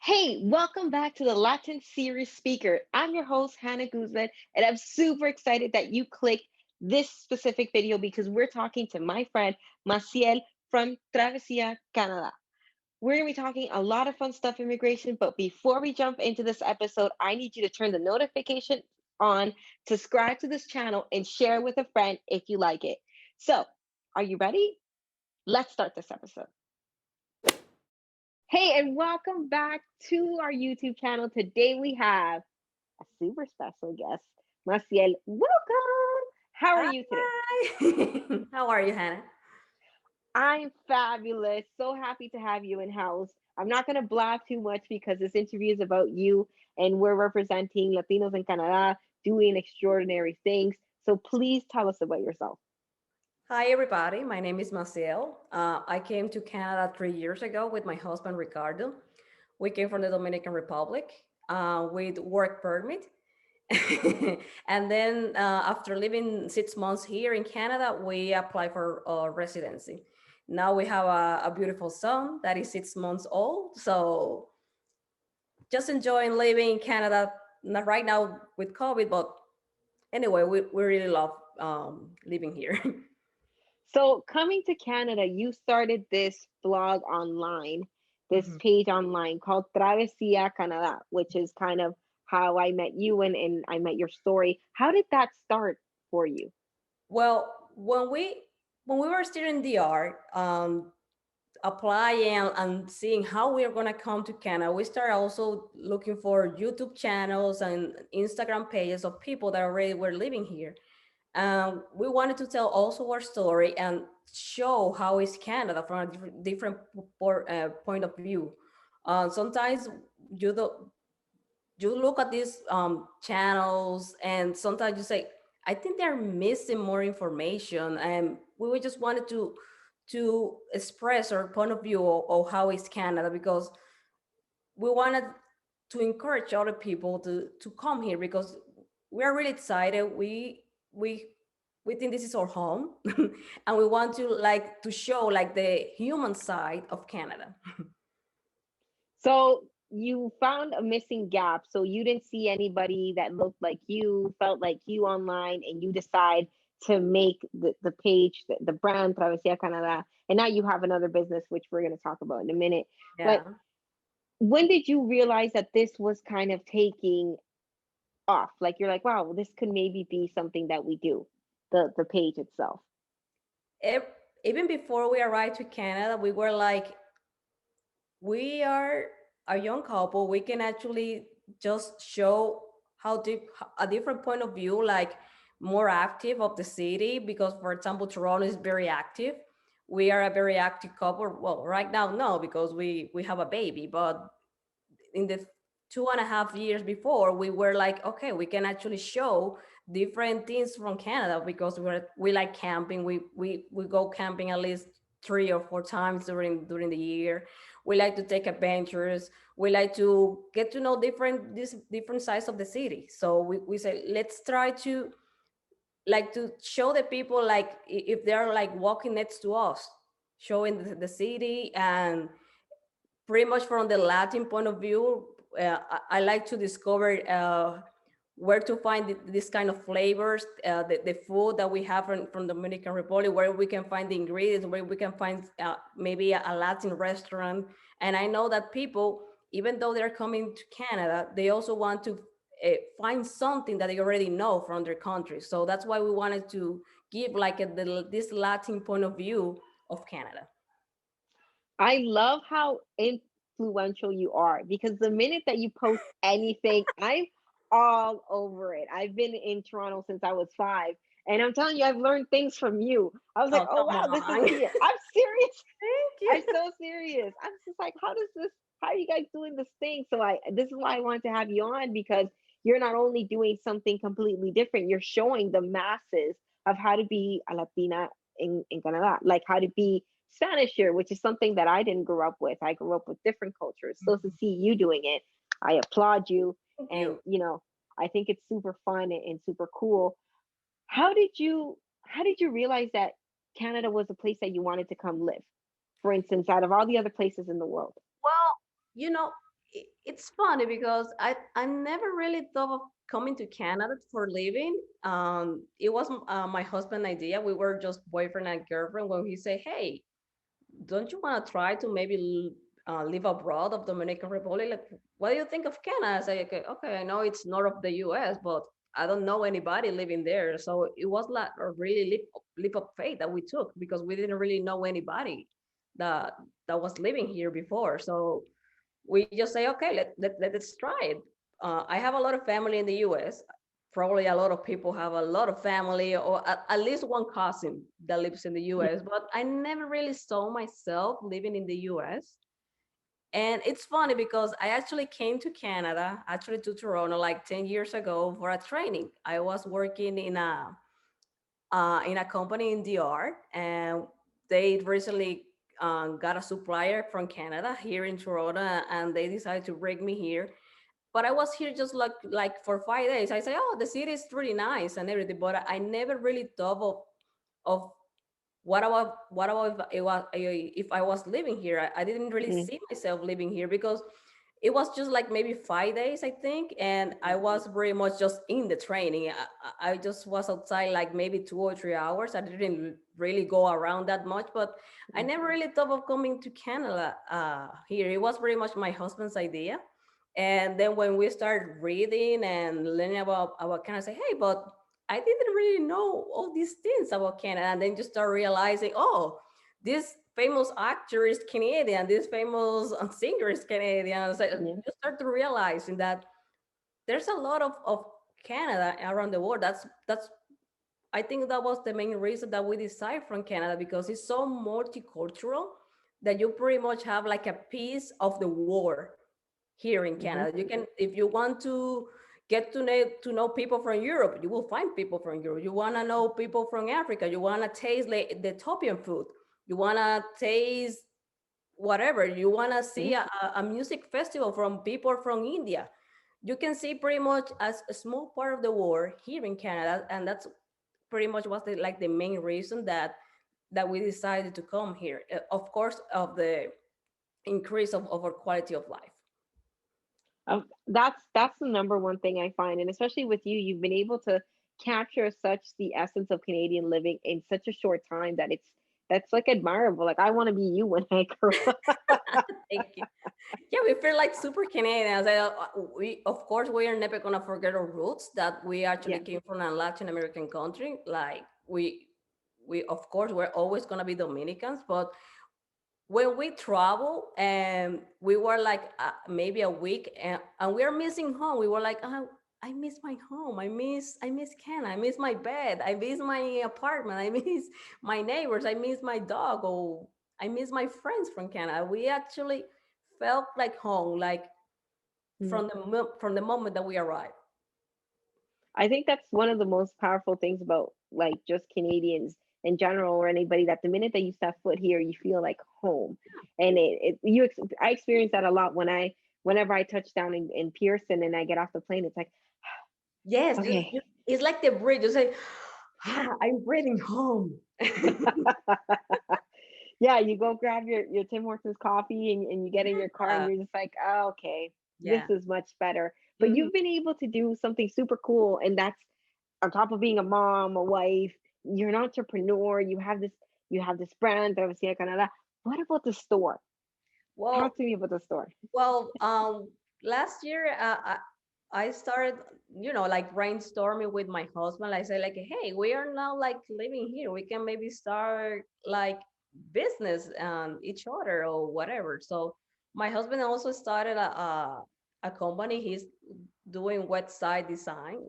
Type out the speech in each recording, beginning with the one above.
Hey, welcome back to the Latin Series Speaker. I'm your host, Hanna Guzman, and I'm super excited that you clicked this specific video because we're talking to my friend Massiel from Travesia Canada. We're going to be talking a lot of fun stuff immigration, but before we jump into this episode, I need you to turn the notification on, subscribe to this channel, and share with a friend if you like it. So, are you ready? Let's start this episode. Hey, and welcome back to our YouTube channel. Today we have a super special guest, Massiel. Welcome. How are you today? Hi. How are you, Hannah? I'm fabulous. So happy to have you in house. I'm not going to blab too much because this interview is about you, and we're representing Latinos in Canada doing extraordinary things. So please tell us about yourself. Hi, everybody. My name is Massiel. I came to Canada 3 years ago with my husband, Ricardo. We came from the Dominican Republic with work permit. And then after living 6 months here in Canada, we applied for residency. Now we have a beautiful son that is 6 months old. So just enjoying living in Canada, not right now with COVID, but anyway, we really love living here. So, coming to Canada, you started this blog online, this Mhm. page online called Travesia Canada, which is kind of how I met you and I met your story. How did that start for you? Well, when we were still in DR, applying and seeing how we are gonna come to Canada, we started also looking for YouTube channels and Instagram pages of people that already were living here. We wanted to tell also our story and show how is Canada from a different point of view. Sometimes you do, you look at these channels and sometimes you say, I think they're missing more information, and we just wanted to express our point of view of how is Canada, because we wanted to encourage other people to come here, because we are really excited. We we think this is our home and we want to like to show like the human side of Canada. So, you found a missing gap. So, you didn't see anybody that looked like you, felt like you online, and you decide to make the page, the brand Travesia Canada. And now you have another business, which we're going to talk about in a minute. But Yeah. when did you realize that this was kind of taking off? Like you're like, wow, this could maybe be something that we do, the page itself. Ev- Even before we arrived to Canada, we were like, we are a young couple. We can actually just show how a different point of view, like more active of the city. Because, for example, Toronto is very active. We are a very active couple. Well, right now, no, because we have a baby. But in the 2.5 years before, we were like, okay, we can actually show different things from Canada, because we like camping. We go camping at least 3 or 4 times during the year. We like to take adventures. We like to get to know different sides of the city. So we say, let's try to like to show the people, like if they're like walking next to us, showing the city. And pretty much from the Latin point of view, I like to discover where to find this kind of flavors, the food that we have from Dominican Republic, where we can find the ingredients, where we can find maybe a Latin restaurant. And I know that people, even though they're coming to Canada, they also want to find something that they already know from their country. So that's why we wanted to give like this Latin point of view of Canada. I love how influential you are because the minute that you post anything, I'm all over it. I've been in Toronto since I was 5. And I'm telling you, I've learned things from you. I was like, Oh, oh, come wow, this is on. here. I'm serious. Thank I'm you. so serious. I'm just like, how are you guys doing this thing? So this is why I wanted to have you on because you're not only doing something completely different, you're showing the masses of how to be a Latina in Canada, like how to be Spanish here, which is something that I didn't grow up with. I grew up with different cultures. So to see you doing it, I applaud you. Thank And, you. I think it's super fun and super cool. How did you realize that Canada was a place that you wanted to come live? for instance, out of all the other places in the world? Well, you know, it's funny because I never really thought of coming to Canada for living. It was my husband's idea. We were just boyfriend and girlfriend when he said, "Hey, don't you want to try to maybe live abroad of Dominican Republic? Like, what do you think of Canada?" I say, "Okay, okay, I know it's north of the U.S., but I don't know anybody living there." So it was like a really leap of faith that we took because we didn't really know anybody that that was living here before. So we just say, okay, let's try it. I have a lot of family in the US. Probably a lot of people have a lot of family or at least one cousin that lives in the US, but I never really saw myself living in the US. And it's funny because I actually came to Canada, actually to Toronto, like 10 years ago for a training. I was working in a company in DR, and they recently got a supplier from Canada here in Toronto, and they decided to bring me here. But I was here just like for 5 days. I say, oh, the city is really nice and everything, but I never really thought of what about if I was living here. I didn't really Mm-hmm. see myself living here because it was just like maybe 5 days, I think, and I was very much just in the training. I just was outside like maybe 2 or 3 hours. I didn't really go around that much, but I never really thought of coming to Canada here. It was very much my husband's idea, and then when we started reading and learning about Canada, I say, hey, but I didn't really know all these things about Canada, and then just start realizing, oh, this famous actor is Canadian, this famous singer is Canadian. So Yeah. you start to realizing that there's a lot of Canada around the world. That's I think that was the main reason that we decided from Canada because it's so multicultural that you pretty much have like a piece of the war here in Mm-hmm. Canada. You can, if you want to get to know people from Europe, you will find people from Europe. You want to know people from Africa. You want to taste the Ethiopian food. You want to taste whatever. You want to see a music festival from people from India. You can see pretty much as a small part of the world here in Canada, and that's pretty much was like the main reason that we decided to come here. Of course, of the increase of our quality of life. That's the number one thing I find, and especially with you, you've been able to capture such the essence of Canadian living in such a short time that that's like admirable. Like I want to be you when I grow up. Thank you. Yeah, we feel like super Canadians. We, of course, we are never gonna forget our roots. That we actually Yeah. came from a Latin American country. Like we of course we're always gonna be Dominicans. But when we travel and we were like maybe a week and we are missing home, we were like, oh, I miss my home. I miss Canada. I miss my bed. I miss my apartment. I miss my neighbors. I miss my dog. Or I miss my friends from Canada. We actually felt like home, like Mhm. from the moment that we arrived. I think that's one of the most powerful things about like just Canadians in general or anybody that the minute that you step foot here, you feel like home. And I experience that a lot whenever I touch down in Pearson and I get off the plane, it's like, Yes, okay. it's like the bridge. You say, I'm breathing home. Yeah, you go grab your Tim Hortons coffee and you get in your car and Yeah, you're just like, oh, okay, this yeah. is much better. But Mhm. you've been able to do something super cool, and that's on top of being a mom, a wife, you're an entrepreneur, you have this brand, Travesia Canada. What about the store? Well, Talk to me about the store. Well, last year I started, like brainstorming with my husband. I said, like, hey, we are now like living here. We can maybe start like business and each other or whatever. So my husband also started a company. He's doing website designs,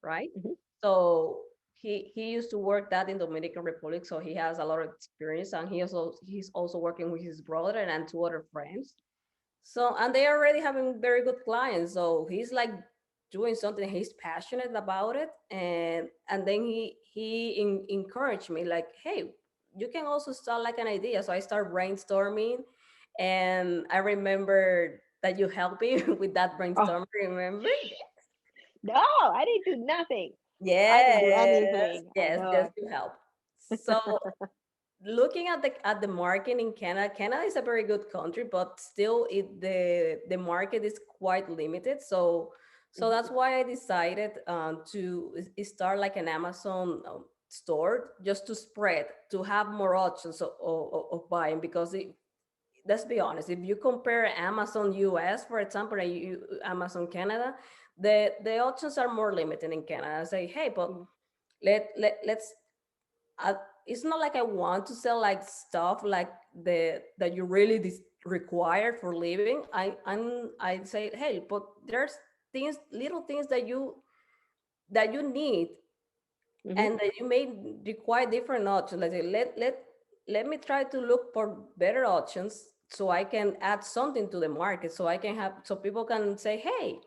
right? Mhm. So he used to work that in Dominican Republic, so he has a lot of experience, and he's also working with his brother and two other friends. So and they are already having very good clients. So he's like doing something he's passionate about it, and then he encouraged me like, hey, you can also start like an idea. So I start brainstorming, and I remember that you helped me with that Oh, brainstorming. Remember? no, I didn't do nothing. I didn't do Yes, anything. I yes, know. just to help. So looking at the market in Canada, Canada is a very good country, but still the market is quite limited. So that's Mhm, why I decided to start like an Amazon store, just to spread, to have more options of buying. Because let's be honest, if you compare Amazon US, for example, and Amazon Canada, the options are more limited in Canada. I say, hey, but mhm, let's I, it's not like I want to sell like stuff like the that you really require for living. I say, hey, but there's things, little things that you need, mhm. and that you may require different options. Like, let me try to look for better options, so I can add something to the market, so I can have, so people can say, hey,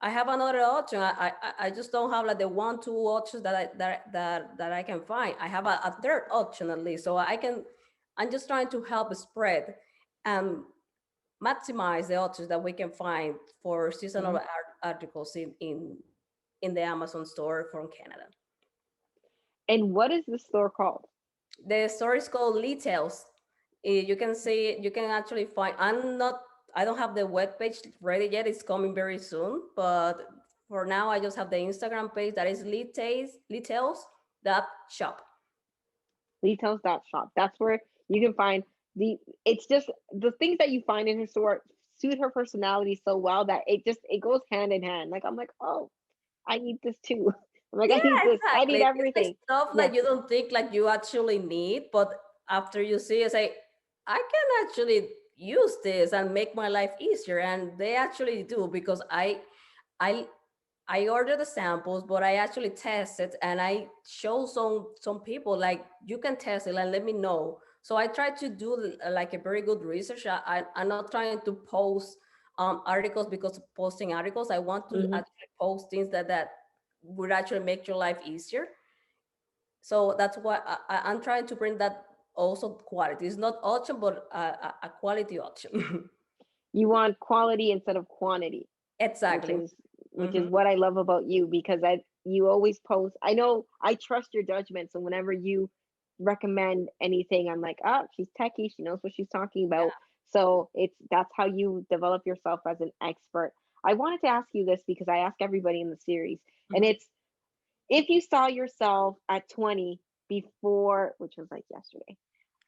I have another option. I just don't have like the one, two options that I can find. I have a third option at least. So I can, I'm just trying to help spread and maximize the options that we can find for seasonal Mhm. articles in the Amazon store from Canada. And what is the store called? The store is called Details. You can see, you can actually find, I don't have the web page ready yet. It's coming very soon. But for now, I just have the Instagram page that is Details.shop. Shop. That's where you can find the it's just the things that you find in her store suit her personality so well that it goes hand in hand. Like I'm like, oh, I need this too. I'm like, I Yeah, need this. I need exactly. It's the everything. stuff Yeah. that you don't think like you actually need, but after you see it, say, I can actually use this and make my life easier. And they actually do, because I I order the samples, but I actually test it and I show some people like, you can test it and let me know. So I try to do like a very good research. I'm not trying to post articles because of posting articles. I want to Hmm. actually post things that would actually make your life easier. So that's why I'm trying to bring that also quality. It's not option, but a quality option. You want quality instead of quantity, which Exactly. is which is Hmm. what I love about you because I you always post. I know I trust your judgment, so whenever you recommend anything, I'm like, oh, she's techie, she knows what she's talking about. So it's that's how you develop yourself as an expert. I wanted to ask you this because I ask everybody in the series, and Hmm. it's if you saw yourself at 20 before, which was like yesterday,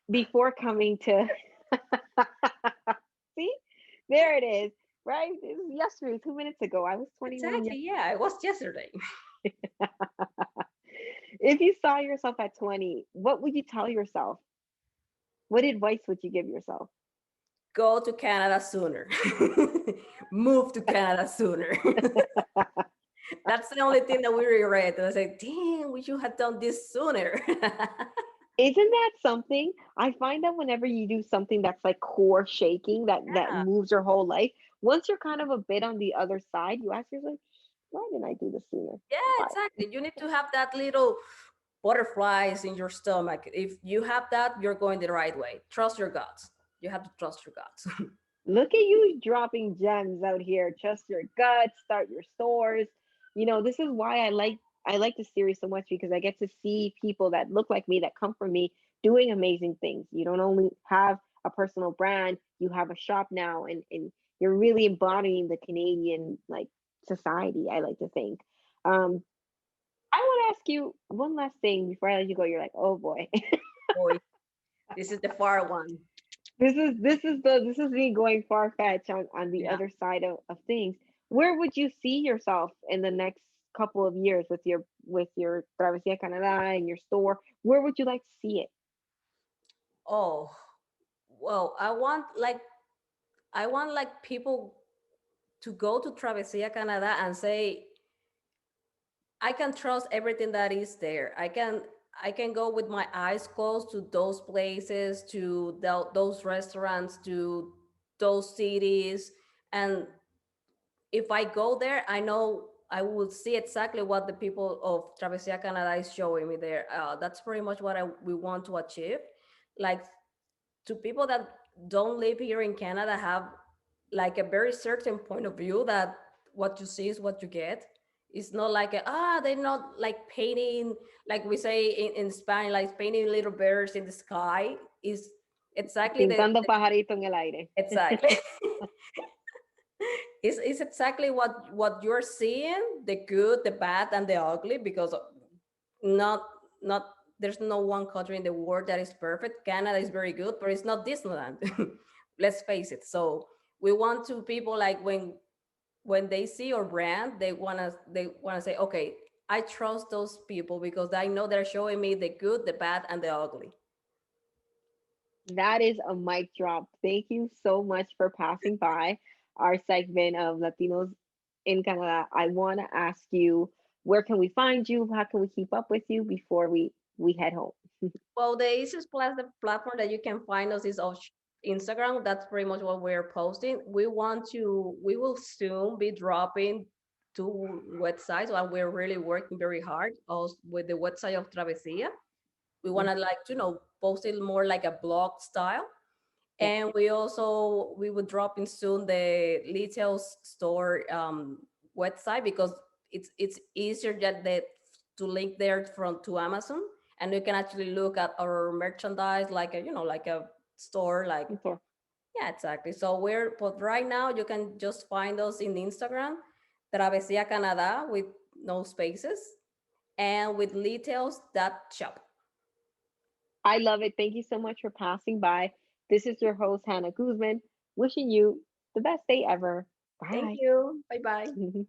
before coming to see, there it is, right? It was yesterday, 2 minutes ago. I was 21 Exactly. Yeah, it was yesterday. If you saw yourself at 20, what would you tell yourself? What advice would you give yourself? Go to Canada sooner. Move to Canada sooner. That's the only thing that we regret. And I say, damn, we should have done this sooner. Isn't that something? I find that whenever you do something that's like core shaking, that Yeah, moves your whole life, once you're kind of a bit on the other side, you ask yourself, why didn't I do this sooner? yeah, Why? exactly. You need to have that little butterflies in your stomach. If you have that, you're going the right way. Trust your guts. You have to trust your guts. Look at you dropping gems out here. Trust your gut, start your stores. This is why I like the series so much because I get to see people that look like me, that come from me, doing amazing things. You don't only have a personal brand, you have a shop now, and you're really embodying the Canadian like society, I like to think. Um, I want to ask you one last thing before I let you go. You're like, oh boy. Boy, this is the far one. This is me going far fetched on the Yeah. other side of things. Where would you see yourself in the next couple of years with your Travesia Canada and your store? Where would you like to see it? Oh, well, I want like people to go to Travesia Canada and say, I can trust everything that is there. I can go with my eyes closed to those places, to those restaurants, to those cities, and if I go there, I know I will see exactly what the people of Travesia Canada is showing me there. That's pretty much what we want to achieve. Like, to people that don't live here in Canada, have like a very certain point of view that what you see is what you get. It's not like they're not like painting, like we say in Spanish, like painting little birds in the sky. Is exactly Pintando pajarito en el aire. exactly. It's exactly what you're seeing, the good, the bad, and the ugly, because not not there's no one country in the world that is perfect. Canada is very good, but it's not Disneyland. Let's face it. So we want to people like when they see your brand, they wanna say, okay, I trust those people because I know they're showing me the good, the bad, and the ugly. That is a mic drop. Thank you so much for passing by our segment of Latinos in Canada. I want to ask you, where can we find you? How can we keep up with you before we head home? Well, the easiest platform that you can find us is of Instagram. That's pretty much what we're posting. We will soon be dropping two websites, and we're really working very hard also with the website of Travesia. We want to like, post it more like a blog style. Yeah. And we will drop in soon the retail store website, because it's easier to link there from to Amazon, and you can actually look at our merchandise like a like a store, like So yeah, exactly. So but right now you can just find us in Instagram, Travesia Canada, with no spaces, and with details that shop. I love it. Thank you so much for passing by. This is your host, Hanna Guzman, wishing you the best day ever. Thank Bye. you. Bye bye.